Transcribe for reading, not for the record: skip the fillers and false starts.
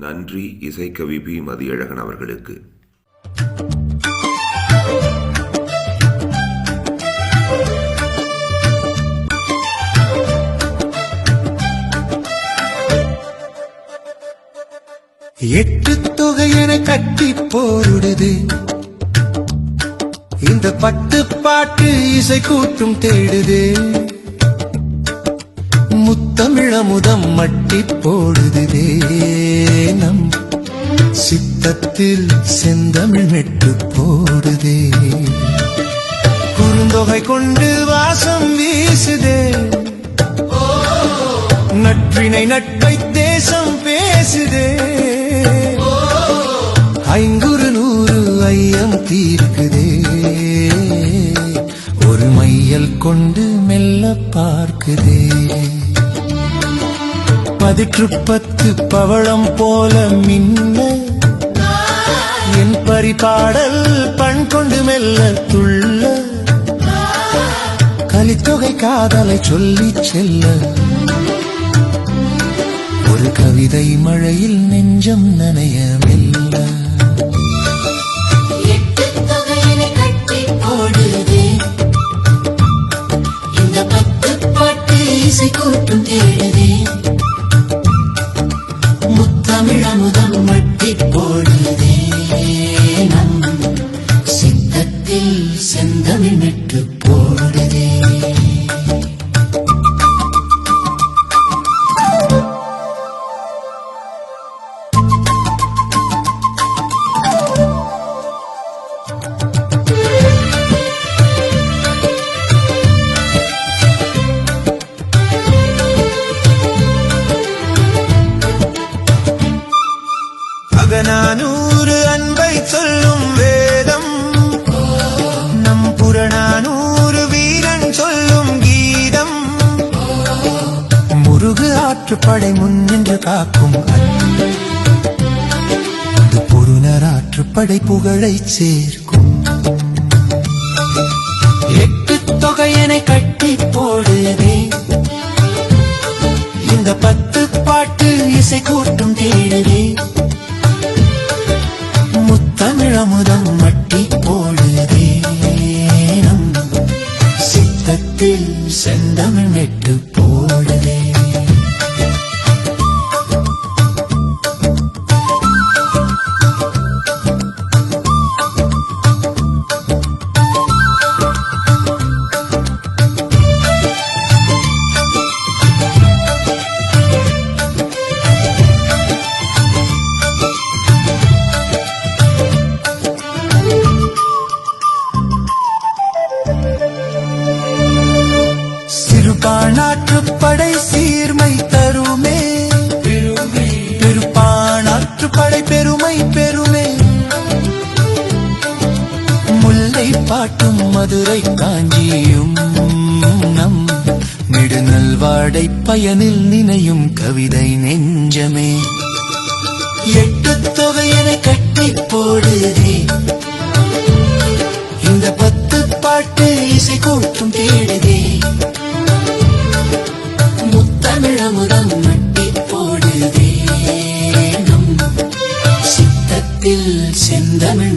நன்றி இசைக்கவி பி. மதியழகன் அவர்களுக்கு. எட்டு தொகையென கட்டி போடுது இந்த பட்டு பாட்டு இசை கூட்டும் தேடுது. முத்தமிழமுதம் மட்டி போடுதே நம் சித்தத்தில் செந்தமிழ் மெட்டு போடுதே. குறுந்தொகை கொண்டு வாசம் வீசுதே நற்றினை நட்பை தேசம் பேசுதே. ஐங்குறு நூறு ஐயம் தீர்க்குதே ஒரு மையல் கொண்டு மெல்ல பார்க்குதே. 10 பவளம் போல மின்ன என் பரிபாடல் பண் கொண்டு மெல்ல துள்ள கலித்தொகை காதலை சொல்லி செல்ல ஒரு கவிதை மழையில் நெஞ்சம் நனைய மெல்ல. கூட்டும் தேடுதே முத்தமிழமுதம் மட்டி போடுதே நம் சித்தத்தில் செந்தமிழ் மெட்டு போடுதே. அகநானூறு அன்பை சொல்லும் வேதம் நம் புறநானூறு வீரன் சொல்லும் கீதம். முருகு ஆற்றுப்படை முன்னின்று காக்கும் அது பொருணர் ஆற்றுப்படை புகழை சேர்க்கும். 8 தொகையனை கட்டி போடுதே இந்த 10 பாட்டு இசை கூட்டும் தேடுதே. முத்தமிழமுதம் மட்டி போடுதே நம் சித்தத்தில் செந்தமிழ் மெட்டு போடுதே. சிறுபாணாற்றுப்படை சீர்மை தருமே பெருப்பாணாற்றுப்படை பெருமை பெருமே. முல்லை பாட்டும் மதுரை காஞ்சியும் நம் நெடுநல்வாடை பயனில் நினையும் கவிதை நெஞ்சமே. 8 தொகையனை கட்டி போடுதே இந்த 10 பாட்டு இசை கூட்டும் தேடுதே. முத்தமிழமுதம் மட்டி போடுதே நம் சித்தத்தில் செந்தமிழ்